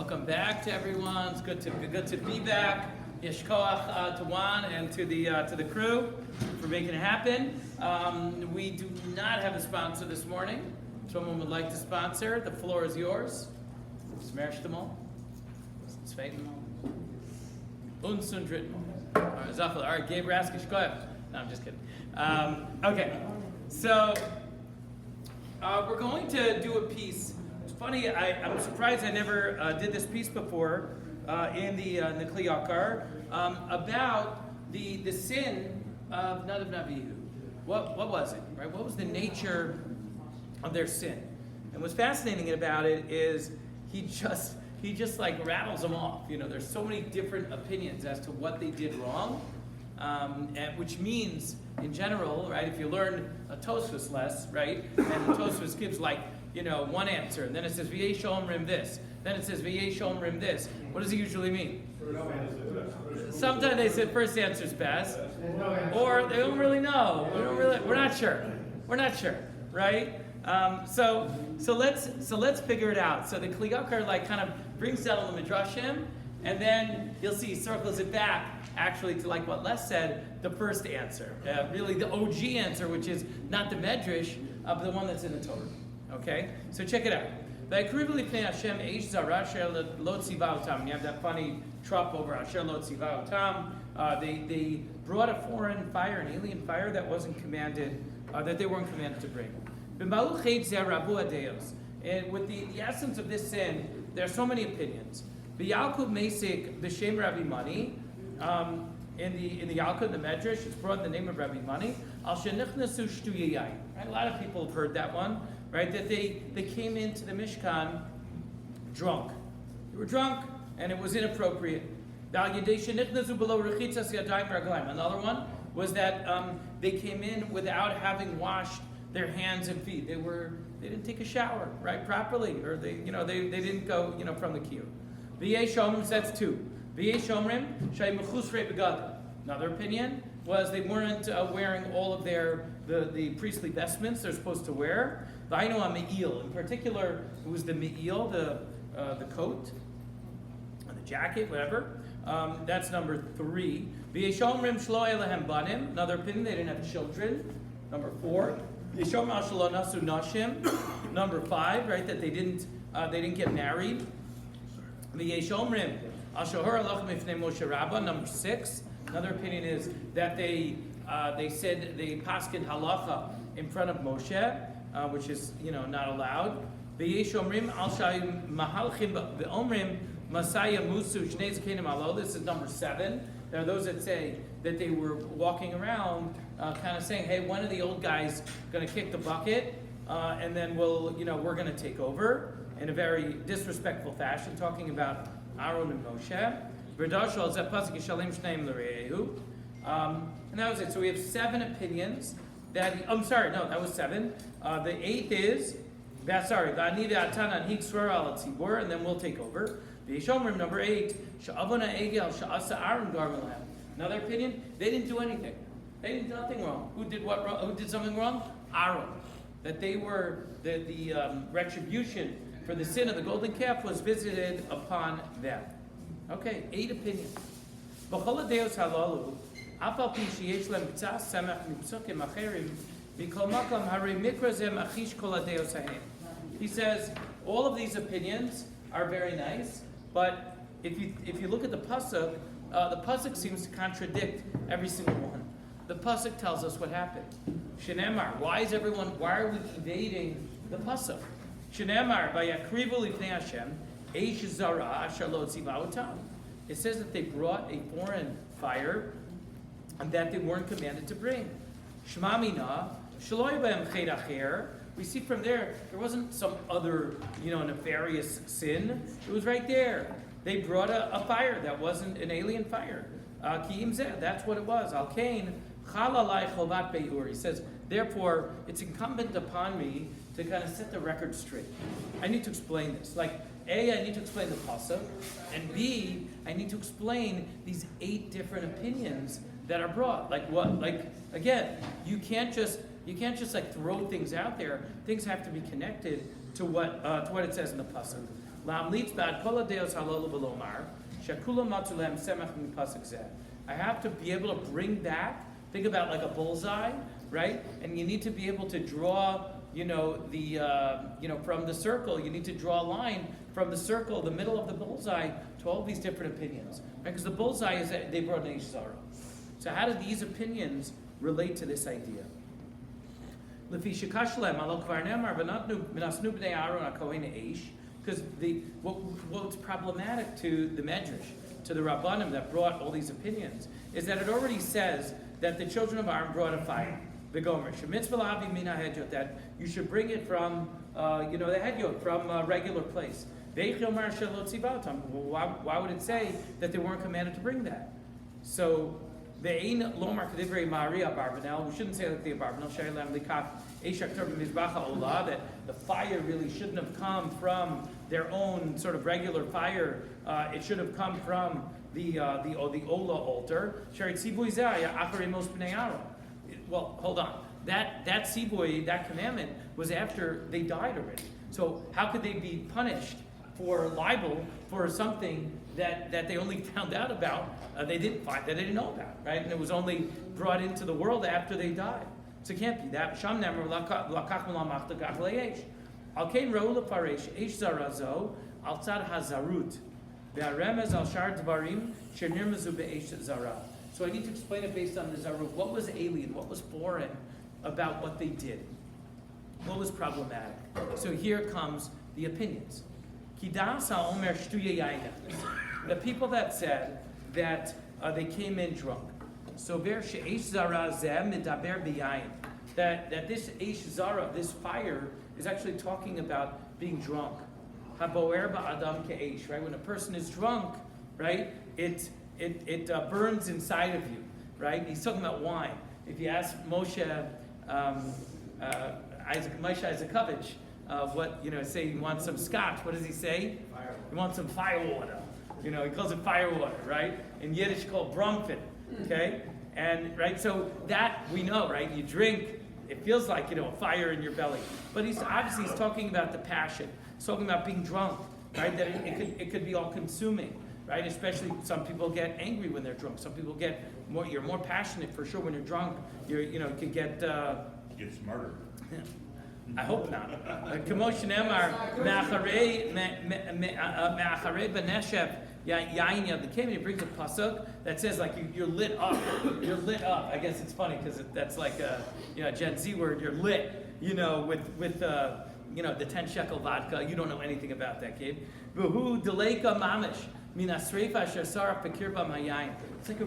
Welcome back to everyone. It's good to be back. Yeshkoach to Juan and to the crew for making it happen. We do not have a sponsor this morning. Someone would like to sponsor. The floor is yours. Smash them all. Zweiten Mal. Und dritten Mal. All right, Gabe Raskish, go ahead. No, I'm just kidding. Okay, so we're going to do a piece. It's funny, I'm surprised I never did this piece before in the Kli Yakar about the sin of Nadav Navihu. What was it, right? What was the nature of their sin? And what's fascinating about it is he just like rattles them off. You know, there's so many different opinions as to what they did wrong, and which means, in general, right, if you learn a Tosfos less, right, and the Tosfos gives like, you know, one answer, and then it says V'yesh omrim this, then it says V'yesh omrim this. What does it usually mean? Sometimes they say first answer's best, or they don't really know. We're not sure, right? So let's figure it out. So the Kli Yakar like kind of brings down the midrashim, and then you'll see he circles it back actually to like what Les said, the first answer, really the OG answer, which is not the medrash, but the one that's in the Torah. Okay, so check it out. You have that funny trop over Asher Lo Tziva Otam. They brought a foreign fire, an alien fire that wasn't commanded, that they weren't commanded to bring. And with the essence of this sin, there are so many opinions. B'Yalkut Mesik b'Shem Rabbi Mani, in the Yalkut, the Medrash, it's brought in the name of Rabbi Mani. Al shenichnasu shtuyayai. A lot of people have heard that one, right? That they came into the Mishkan drunk. They were drunk, and it was inappropriate. Another one was that they came in without having washed their hands and feet. They didn't take a shower, right, properly, or they didn't go, from the queue. V'yesh omrim, that's two. V'yesh omrim shay mechusrei begad. Another opinion was they weren't wearing all of the priestly vestments they're supposed to wear. V'ainu ha-me'il, in particular, it was the me'il, the coat, or the jacket, whatever. That's number 3. V'yesh omrim shlo elehem banim. Another opinion, they didn't have children. Number 4. Yishom al shelo nasu nashim. Number 5, right, that they didn't get married. V'yesh omrim al shohar alach mifnei Moshe Rabba. Number 6. Another opinion is that they said they paskin halacha in front of Moshe, which is not allowed. V'yesh omrim al shayim mahalchim v'omrim masaya musu shnei zakenim alo. This is number 7. There are those that say that they were walking around, kind of saying, "Hey, one of the old guys going to kick the bucket, and then we're going to take over," in a very disrespectful fashion, talking about Aharon and Moshe. And that was it. So we have 7 opinions. That was 7. The 8th is and then we'll take over. Number 8. Another opinion, they didn't do anything. They did nothing wrong. Who did what wrong? Who did something wrong? Aharon. That they were the retribution for the sin of the golden calf was visited upon them. Okay, 8 opinions. He says all of these opinions are very nice, but if you look at the pasuk seems to contradict every single one. The pasuk tells us what happened. Shenemar, why are we evading the pasuk? Shenemar vayakrivu lifnei Hashem eish zara asher lo tziva otam. It says that they brought a foreign fire and that they weren't commanded to bring. Shema mina shelo b'hem ched acher. We see from there wasn't some other nefarious sin. It was right there. They brought a fire that wasn't an alien fire. That's what it was. Al kain chalalai chovat beur. He says, therefore, it's incumbent upon me to kind of set the record straight. I need to explain this. Like, A, I need to explain the pasuk, and B, I need to explain these 8 different opinions that are brought. Like what? Like, again, you can't just like throw things out there. Things have to be connected what it says in the pasuk. La'amlitz ba'ad kol hadeos halolu v'lomar shekulam matulem semach mipasuk zeh. I have to be able to bring back. Think about like a bullseye, right? And you need to be able to draw, from the circle. You need to draw a line from the circle, the middle of the bullseye, to all these different opinions, right? Because the bullseye is that they brought an Eish Zara. So how do these opinions relate to this idea? Because what's problematic to the Medrash, to the Rabbanim that brought all these opinions, is that it already says that the children of Aharon brought a fire. The Gomer, that you should bring it from, the hedyot, from a regular place. Why would it say that they weren't commanded to bring that? So, we shouldn't say like the Abarbanel, that the fire really shouldn't have come from their own sort of regular fire. It should have come from the Ola altar. Well, hold on. That tzibui, that commandment, was after they died already. So how could they be punished for libel for something that they only found out about, they didn't know about, right? And it was only brought into the world after they died. So it can't be that. Sham nemer lakach melamachta gach le'esh. Al kein ra'u lefaresh eish zarazo al tzad hazarut ve'aremez al shar dvarim shenirmazu be'eish zara. So I need to explain it based on the zarut. What was alien? What was foreign about what they did? What was problematic? So here comes the opinions. The people that said that they came in drunk. So that this eish zara, this fire, is actually talking about being drunk. Right? When a person is drunk, right, it burns inside of you, right? He's talking about wine. If you ask Moshe Isaacovich, say he wants some scotch, what does he say? He wants some fire water. He calls it fire water, right? In Yiddish called bromfin, okay? And, right, so that we know, right? You drink, it feels like, a fire in your belly. But he's talking about the passion. He's talking about being drunk, right? That it could be all consuming, right? Especially some people get angry when they're drunk. Some people you're more passionate for sure when you're drunk. You could get... You get smarter. I hope not. Commotion Emar, Me'acharei Beneshev Yain Yad L'Keim, he brings a pasuk that says like you're lit up. You're lit up. I guess it's funny because that's like a Gen Z word. You're lit. With the 10 shekel vodka. You don't know anything about that, kid. V'hu Deleika Mamish. It's like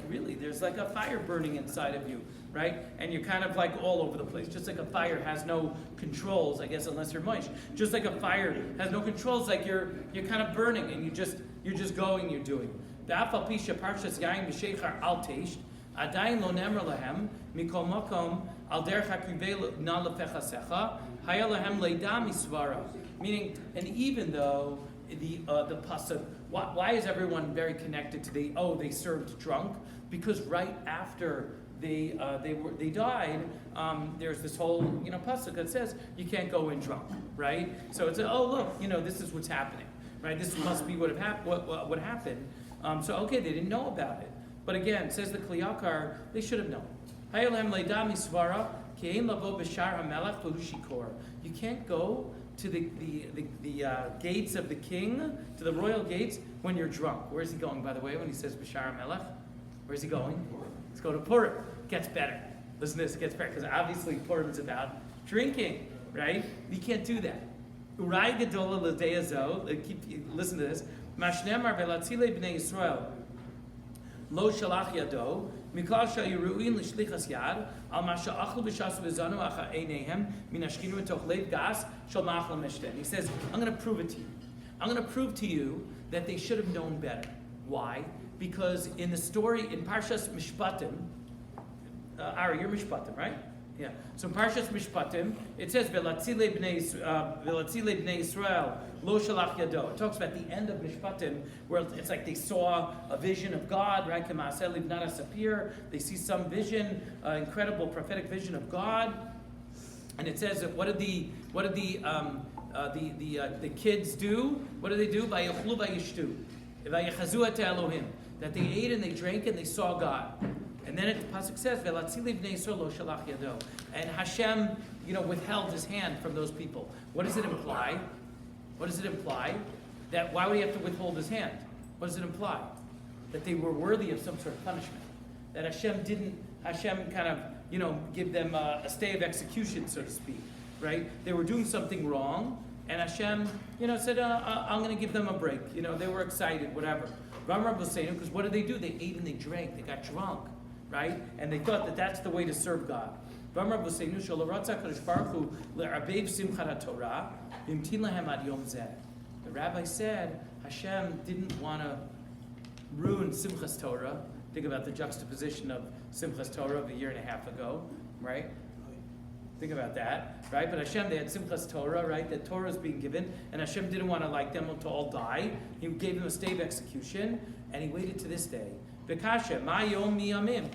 really, there's like a fire burning inside of you, right? And you're kind of like all over the place. Just like a fire has no controls, I guess, unless you're moish. Just like a fire has no controls, like you're kind of burning and you're just going, you're doing. Meaning, and even though the pasuk, why is everyone very connected to they served drunk? Because right after they died, there's this whole pasuk that says you can't go in drunk, right? So it's look, this is what's happening, right? This must be what happened. So okay, they didn't know about it, but again, says the Kliyakar, they should have known. You can't go to the gates of the king, to the royal gates, when you're drunk. Where's he going, by the way, when he says Bashar Melech? Where's he going? Let's go to Purim. Gets better. Listen to this, it gets better, because obviously Purim's about drinking, right? You can't do that. Urai Gedola L'Deyazo, listen to this. Mashnemar Velatzile B'nei Yisrael, Lo Shalach Yado, Mikal Shayiruin L'Shlichas Yad, Al Masha Achlu B'Shas V'Zanu Acha Einehem, Min Ashkinu V'Toch Lev Gas, Shal Machla Meshten. He says, I'm going to prove it to you. I'm going to prove to you that they should have known better. Why? Because in the story, in Parshat Mishpatim, Ari, you're Mishpatim, right? Yeah. So in Parshat Mishpatim, it says, Velatzile B'nei Yisrael, Lo Shalach Yado. It talks about the end of Mishpatim, where it's like they saw a vision of God, right? K'ma'aseh Livnat Sapir. They see some vision, incredible prophetic vision of God. And it says that what did the the kids do. What do they do? Vayachlu vayishtu, vayachazu et Elohim. That they ate and they drank and they saw God. And then the pasuk says, "Velatzili bnei Yisrael lo shalach yado," and Hashem, withheld His hand from those people. What does it imply? What does it imply? That why would He have to withhold His hand? What does it imply? That they were worthy of some sort of punishment. That Hashem kind of, give them a stay of execution, so to speak, right? They were doing something wrong, and Hashem, said, I'm going to give them a break. They were excited, whatever. Because what did they do? They ate and they drank. They got drunk, right? And they thought that that's the way to serve God. The rabbi said Hashem didn't want to ruin Simchas Torah. Think about the juxtaposition of Simchas Torah of a year and a half ago, right? Think about that, right? But Hashem, they had Simchas Torah, right? That Torah is being given, and Hashem didn't want to them to all die. He gave them a stay of execution, and He waited to this day. Bekasha, ma yom miyamim.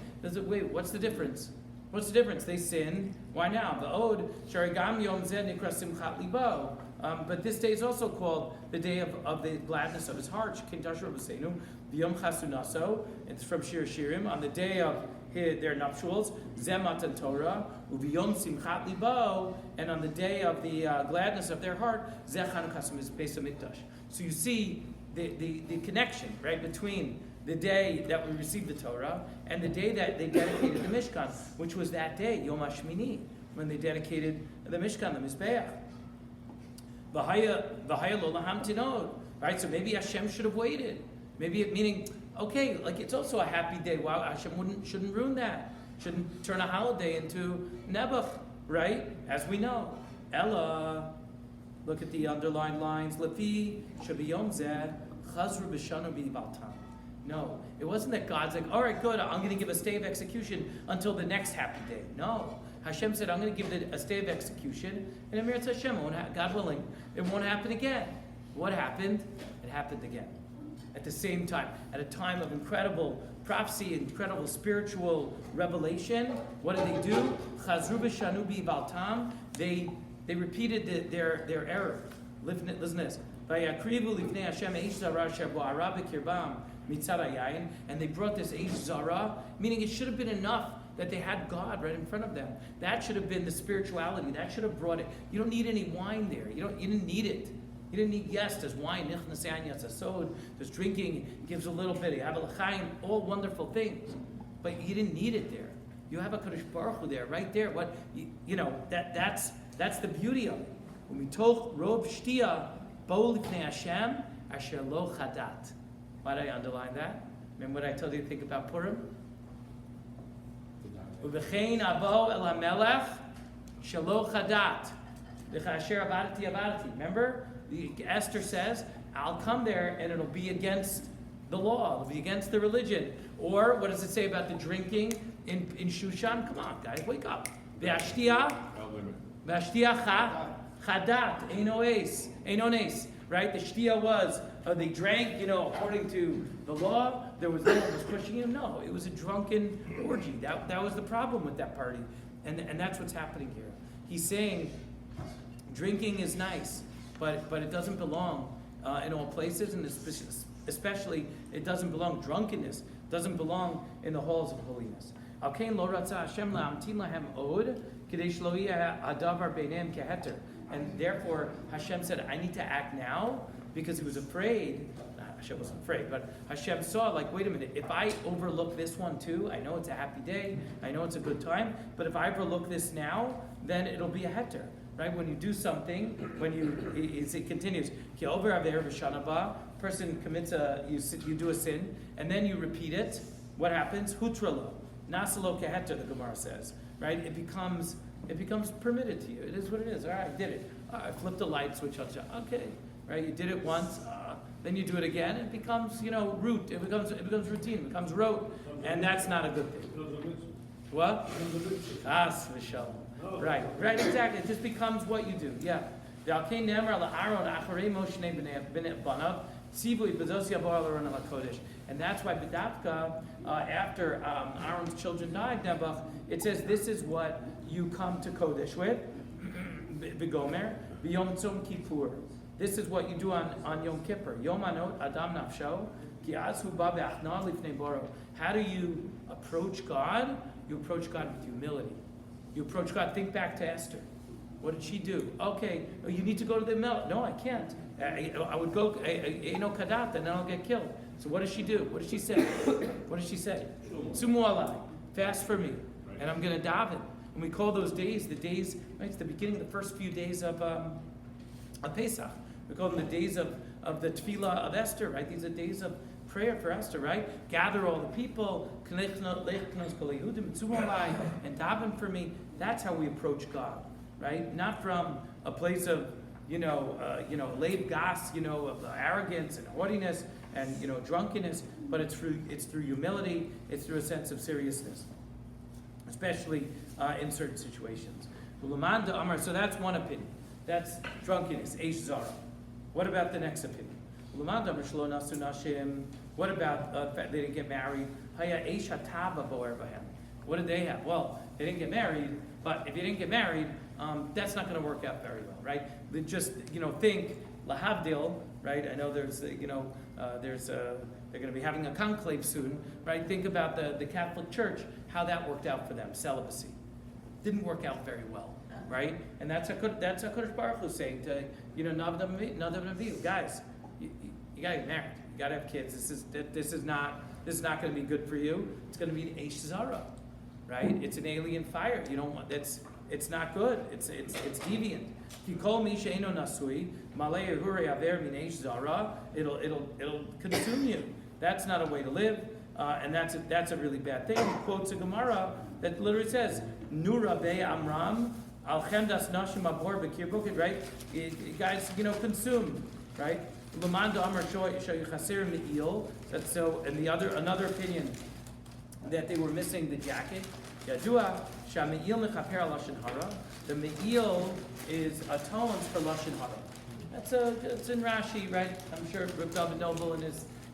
Wait, what's the difference? What's the difference? They sinned. Why now? The Od, Sharigam Yom Zed Nikra Simchat Libo. But this day is also called the day of the gladness of his heart. Shekin Tashur B'Seinu, V'Yom Chasunaso. It's from Shir Shirim. On the day of their nuptials, Zeh Matan Torah, U'V'Yom Simchat Libo. And on the day of the gladness of their heart, Zeh Chanukasim is Beis HaMikdash. So you see the connection, right, between the day that we received the Torah and the day that they dedicated the Mishkan, which was that day, Yom HaShemini, when they dedicated the Mishkan, the Mizbeach. V'haya lo laham tinod. Right, so maybe Hashem should have waited. Maybe meaning, okay, like it's also a happy day. Wow, Hashem shouldn't ruin that. Shouldn't turn a holiday into Nebuch, right? As we know. Ella, look at the underlined lines. Lefi shabiyom zeh chazru b'shanu b'baltam. No, it wasn't that God's like, all right, good, I'm going to give a stay of execution until the next happy day. No. Hashem said, I'm going to give a stay of execution, and Emir Hashem, God willing, it won't happen again. What happened? It happened again. At the same time, at a time of incredible prophecy, incredible spiritual revelation, what did they do? Chazru b'shanu b'baltam. They repeated their error. Listen to this. Vayakrivu lifnei Hashem eish zara asher bo'ara b'kirbam. And they brought this Eish Zara, meaning it should have been enough that they had God right in front of them. That should have been the spirituality. That should have brought it. You don't need any wine there. You didn't need it. You didn't need, yes, there's wine, there's drinking, gives a little bit, you have a l'chaim, all wonderful things. But you didn't need it there. You have a Kadosh Baruch Hu there, right there. That's the beauty of it. When we told Rob Shtia, Bo Lifnei Hashem, Asher Lo Chadat. Why did I underline that? Remember what I told you to think about Purim? U'v'chein abo el hamelech shelo chadat. V'chasher abadati abadati. Remember? Esther says, I'll come there and it'll be against the law. It'll be against the religion. Or, what does it say about the drinking in Shushan? Come on, guys, wake up. V'ashtiya chadat. Eino nes. Right? The shtia was, they drank, according to the law. There was no one was pushing him. No, it was a drunken orgy. That was the problem with that party. And that's what's happening here. He's saying drinking is nice, but it doesn't belong in all places, and especially it doesn't belong, drunkenness doesn't belong in the halls of holiness. And therefore, Hashem said, I need to act now, because he was afraid. Hashem wasn't afraid, but Hashem saw, wait a minute, if I overlook this one too, I know it's a happy day, I know it's a good time, but if I overlook this now, then it'll be a heter, right? When you do something, it continues, person commits you do a sin, and then you repeat it, what happens? Hutralo, nasalo keheter, the Gemara says, right? It becomes permitted to you. It is what it is. All right, I did it. I flipped the light switch on. Okay, right? You did it once, then you do it again. It becomes, root. It becomes routine. It becomes rote, and that's not a good thing. What? Michelle. Right, exactly. It just becomes what you do. Yeah. And that's why B'davka, after Aaron's children died, Nebuch, it says this is what you come to Kodesh with, B'gomer, V'yom tzom kippur. This is what you do on Yom Kippur. Yom anot adam nafsho, ki az hu ba be'achna lifnei boro. How do you approach God? You approach God with humility. You approach God. Think back to Esther. What did she do? Okay, you need to go to the mill. No, I can't. I would go, kadat, and then I'll get killed. So what does she do? What does she say? What does she say? Sumu alai, fast for me, and I'm going to daven. And we call those days the days, right? It's the beginning of the first few days of Pesach. We call them the days of the tefillah of Esther, right? These are days of prayer for Esther, right? Gather all the people, and daven for me. That's how we approach God, right? Not from a place of, laid gas, of arrogance and haughtiness and, drunkenness, but it's through humility, it's through a sense of seriousness, especially in certain situations. So that's one opinion. That's drunkenness, eish zara. What about the next opinion? What about they didn't get married? What did they have? Well, they didn't get married, but if you didn't get married, that's not going to work out very well, right? Just think lahavdil, right? I know they're going to be having a conclave soon, right? Think about the Catholic Church, how that worked out for them, celibacy. Didn't work out very well, right? And that's HaKadosh Baruch Hu saying to Nadav and Avihu, guys, you gotta get married, you gotta have kids. This is not going to be good for you. It's going to be an eish zara, right? It's an alien fire. You don't want it's not good. It's deviant. Kol mi she'eno nasui malei hure aver min eish zara. It'll consume you. That's not a way to live, and that's a really bad thing. He quotes a Gemara that literally says, Nura be Amram, al chemdas nashim abor b'kirbukit, right? Guys, consume, right? L'manda amar shoychaser me'il. That's so, and another opinion that they were missing the jacket. Yadua shame'il mechaper lashon hara. The me'il is atones for lashon hara. It's in Rashi, right? I'm sure Reb David Noble in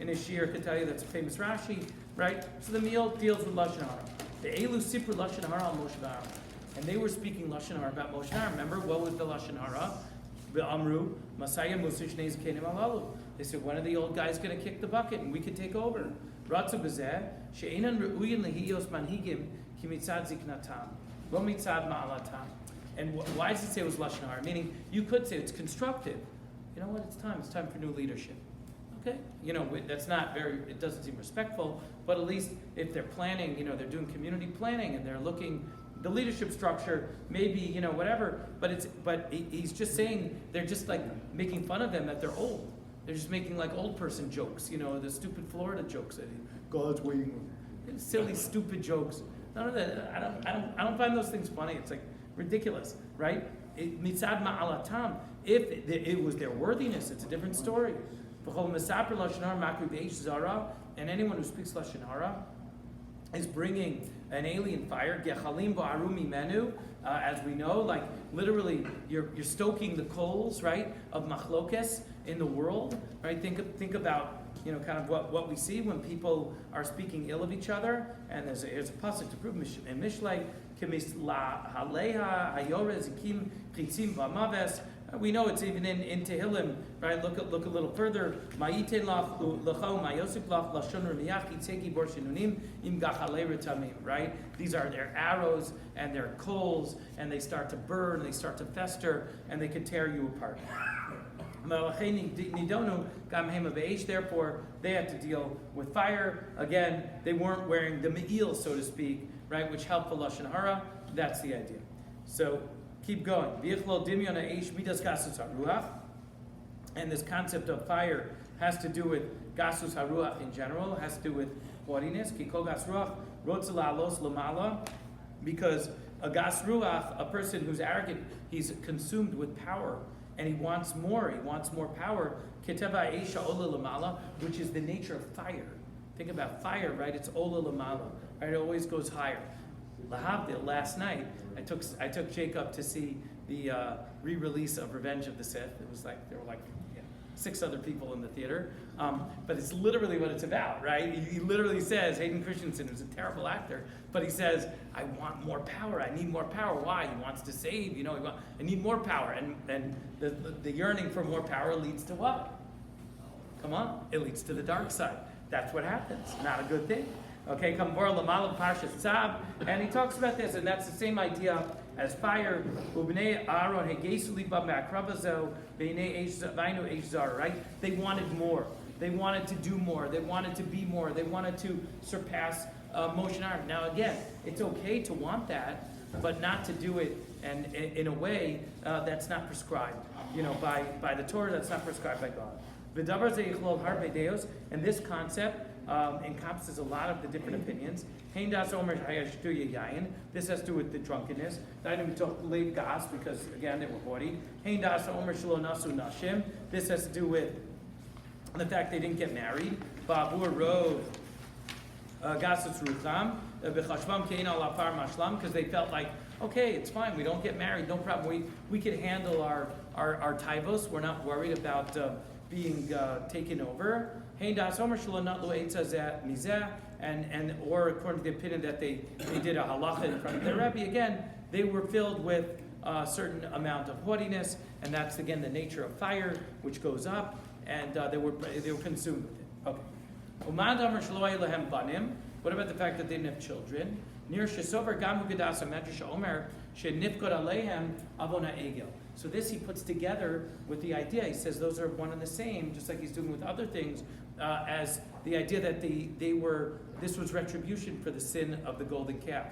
his shir could tell you that's a famous Rashi, right? So the me'il deals with lashon hara. The Elu Sipur Lashon Hara al Moshe Aaron. And they were speaking Lashon Hara about Moshe Aaron. Remember, what was the Lashon Hara? Amru, Masaya Musish Neiz Kenim Alalu. They said, when are the old guys going to kick the bucket and we can take over? Ratzu Bezeh, She'enan Re'uyin Lehiyos Manhigim, Ki Mitzad Ziknatam, Lo Mitzad Ma'alatam. And why does it say it was Lashon Hara? Meaning, you could say it's constructive. You know what? It's time for new leadership. Okay, that's not it doesn't seem respectful, but at least if they're planning, they're doing community planning and they're looking, the leadership structure, maybe, whatever, but he's just saying, they're just like making fun of them that they're old. They're just making like old person jokes, the stupid Florida jokes that God's waiting, silly, stupid jokes. None of that, I don't find those things funny. It's like ridiculous, right? Mitzad ma'alatam, if it was their worthiness, it's a different story. And anyone who speaks Lashon Hara is bringing an alien fire. As we know, like literally, you're stoking the coals, right, of machlokes in the world, right? Think about kind of what we see when people are speaking ill of each other. And there's a pasuk to prove in Mishlei, we know it's even in Tehillim, right? Look a little further. Right? These are their arrows and their coals, and they start to burn, they start to fester, and they can tear you apart. Therefore, they had to deal with fire. Again, they weren't wearing the me'il, so to speak, right, which helped for Lashon Hara. That's the idea. So, keep going. And this concept of fire has to do with gasus haruach in general. It has to do with haughtiness. Because a gas ruach, a person who's arrogant, he's consumed with power, and he wants more. He wants more power. Keteva eisha ola lamala, which is the nature of fire. Think about fire, right? It's ola lamala, right? It always goes higher. Lahavdil, last night, I took Jacob to see the re-release of Revenge of the Sith. It was like, they were like, 6 other people in the theater. But it's literally what it's about, right? He literally says, Hayden Christensen, who's a terrible actor, but he says, I want more power. I need more power. Why? He wants to save. I need more power. And the yearning for more power leads to what? Come on, it leads to the dark side. That's what happens. Not a good thing. Okay, Kambor Lamal Parshat Tzab, and he talks about this, and that's the same idea as fire. Ubnei Aharon Hegesu Liba Ma'akravazo Beinei Vainu Eish Zara. Right? They wanted more. They wanted to do more. They wanted to be more. They wanted to surpass Moshe and Aaron. Now again, it's okay to want that, but not to do it and in a way that's not prescribed. By the Torah, that's not prescribed by God. And this concept encompasses a lot of the different opinions. This has to do with the drunkenness. Because again, they were haughty. This has to do with the fact they didn't get married. Because they felt like, okay, it's fine, we don't get married, no problem. We can handle our taivos. We're not worried about being taken over. And or according to the opinion that they did a halacha in front of their Rebbe, again, they were filled with a certain amount of haughtiness, and that's again the nature of fire, which goes up, and they were consumed with it. Okay. What about the fact that they didn't have children? So this he puts together with the idea. He says those are one and the same, just like he's doing with other things, as the idea that this was retribution for the sin of the golden calf.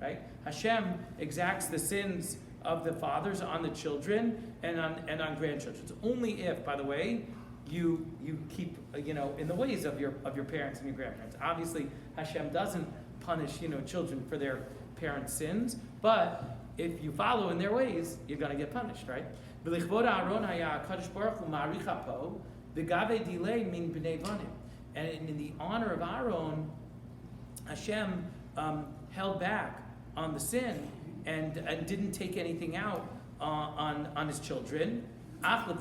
Right? Hashem exacts the sins of the fathers on the children and on grandchildren. It's only if, by the way, you keep in the ways of your parents and your grandparents. Obviously, Hashem doesn't punish children for their parents' sins, but if you follow in their ways, you're going to get punished, right? And in the honor of Aharon, Hashem held back on the sin and didn't take anything out on his children. But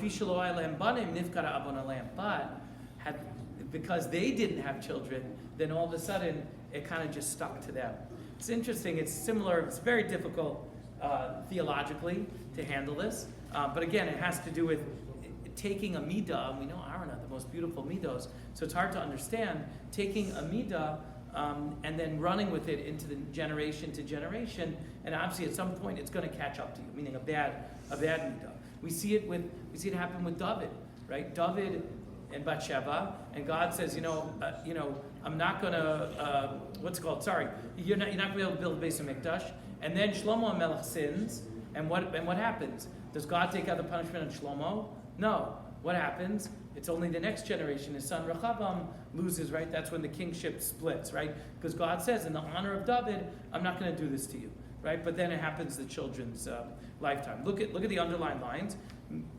because they didn't have children, then all of a sudden it kind of just stuck to them. It's interesting. It's similar. It's very difficult theologically to handle this. But again, it has to do with taking a midah. And we know Aharon had the most beautiful midos, so it's hard to understand taking a midah and then running with it into the generation to generation. And obviously, at some point, it's going to catch up to you. Meaning a bad midah. We see it happen with David, right? David and Bathsheba, and God says, I'm not going to, you're not going to be able to build a base of Mikdash. And then Shlomo HaMelech sins, and what happens? Does God take out the punishment on Shlomo? No. What happens? It's only the next generation. His son Rechavam loses, right? That's when the kingship splits, right? Because God says, in the honor of David, I'm not going to do this to you, right? But then it happens the children's lifetime. Look at the underlined lines.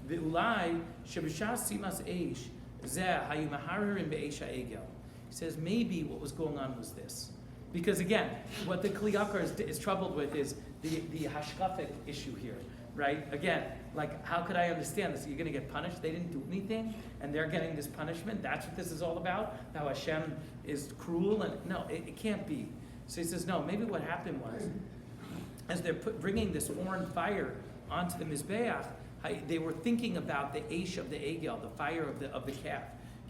Ve'ulai shebishas simas eish zeh hayu maharerim be'eish ha'egel. He says maybe what was going on was this. Because again, what the Kli Yakar is troubled with is the hashkafic issue here, right? Again, like how could I understand this? You're going to get punished. They didn't do anything, and they're getting this punishment. That's what this is all about. How Hashem is cruel, and no, it can't be. So he says no. Maybe what happened was, as they're bringing this foreign fire onto the mizbeach, they were thinking about the eish of the egel, the fire of the calf.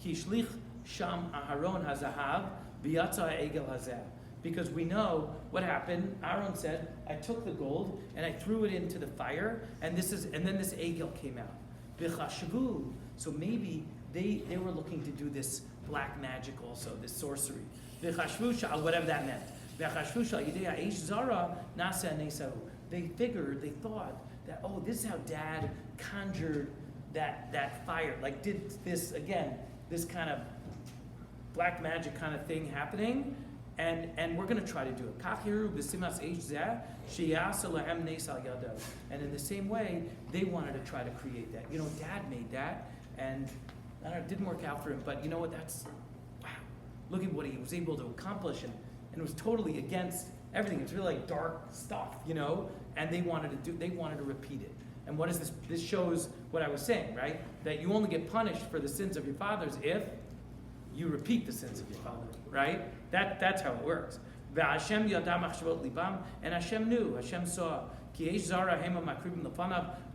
Kishlich sham Aharon hazahav v'yatza egel hazeh. Because we know what happened. Aharon said, I took the gold and I threw it into the fire, and then this egel came out. V'chashvu. So maybe they were looking to do this black magic also, this sorcery. V'chashvu shal, whatever that meant. V'chashvu shal yidei ha'eish zara nasa nesahu. They thought that, this is how Dad conjured that fire, like did this again, this kind of black magic kind of thing happening. And we're going to try to do it. And in the same way, they wanted to try to create that. Dad made that, and I don't know, it didn't work out for him. But you know what? Wow. Look at what he was able to accomplish, and it was totally against everything. It's really like dark stuff, and they wanted to repeat it. And what is this? This shows what I was saying, right? That you only get punished for the sins of your fathers if you repeat the sins of your father, right? That's how it works. And Hashem knew, Hashem saw.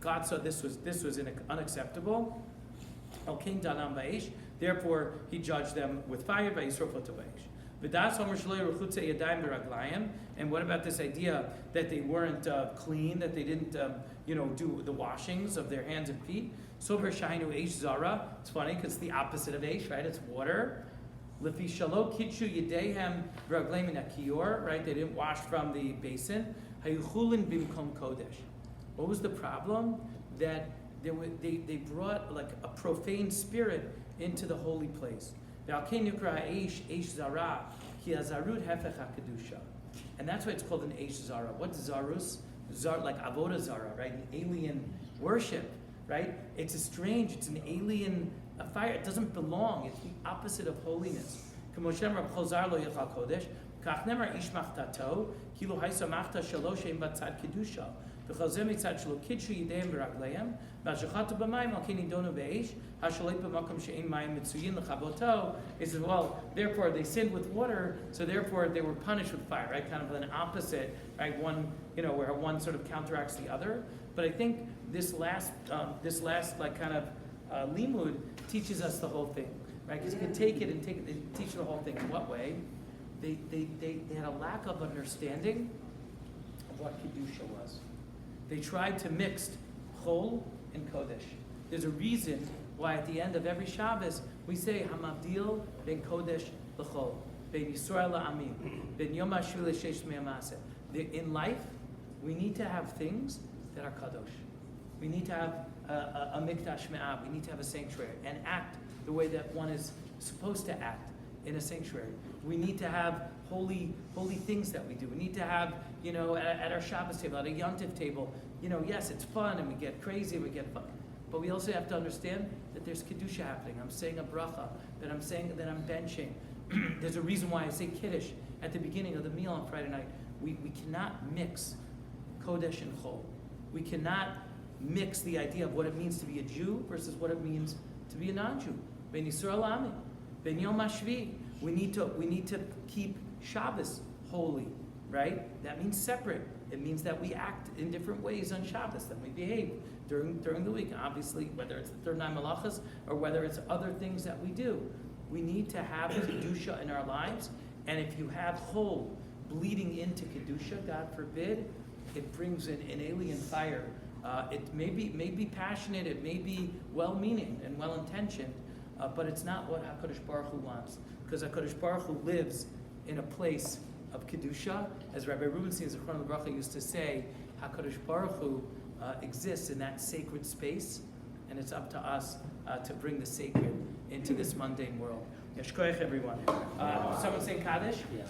God saw this was unacceptable. Therefore, he judged them with fire. And what about this idea that they weren't clean, that they didn't do the washings of their hands and feet? It's funny because it's the opposite of Eish, right? It's water. Right? They didn't wash from the basin. What was the problem? That they brought like a profane spirit into the holy place. And that's why it's called an Eish Zara. What's Zarus? Like Avodah Zara, right? An alien worship, right? It's an alien fire. It doesn't belong. It's the opposite of holiness. He says, well, therefore they sinned with water, so therefore they were punished with fire, right? Kind of an opposite, right? One, where one sort of counteracts the other. But I think this last like kind of limud teaches us the whole thing, right? Because you can take it and teach the whole thing. In what way? They had a lack of understanding of what kedusha was. They tried to mix chol and kodesh. There's a reason why at the end of every Shabbos we say Hamavdil ben kodesh l'chol, ben Yisrael la'amim, ben yom ha'shvil l'sheish me'amaseh. In life, we need to have things that are kadosh. We need to have a mikdash me'ab. We need to have a sanctuary and act the way that one is supposed to act in a sanctuary. We need to have holy things that we do. We need to have, at our Shabbos table, at a Yontif table, yes, it's fun and we get crazy, we get fun. But we also have to understand that there's Kedusha happening. I'm saying a bracha, that I'm benching. There's a reason why I say Kiddush at the beginning of the meal on Friday night. We cannot mix Kodesh and Chol. We cannot mix the idea of what it means to be a Jew versus what it means to be a non-Jew. Ben Yisrael Ami, Ben Yom HaShvi. We need to keep Shabbos holy, right? That means separate. It means that we act in different ways on Shabbos than we behave during the week. Obviously, whether it's the third nine malachas or whether it's other things that we do, we need to have kedusha in our lives. And if you have chol bleeding into kedusha, God forbid, it brings an alien fire. It may be passionate, it may be well-meaning and well-intentioned, but it's not what HaKadosh Baruch Hu wants. Because HaKadosh Baruch Hu lives in a place of Kedusha. As Rabbi Rubenstein Zichron L'Bracha used to say, HaKadosh Baruch Hu exists in that sacred space, and it's up to us to bring the sacred into this mundane world. Yeshkoyach, everyone. Someone saying Kaddish? Yeah.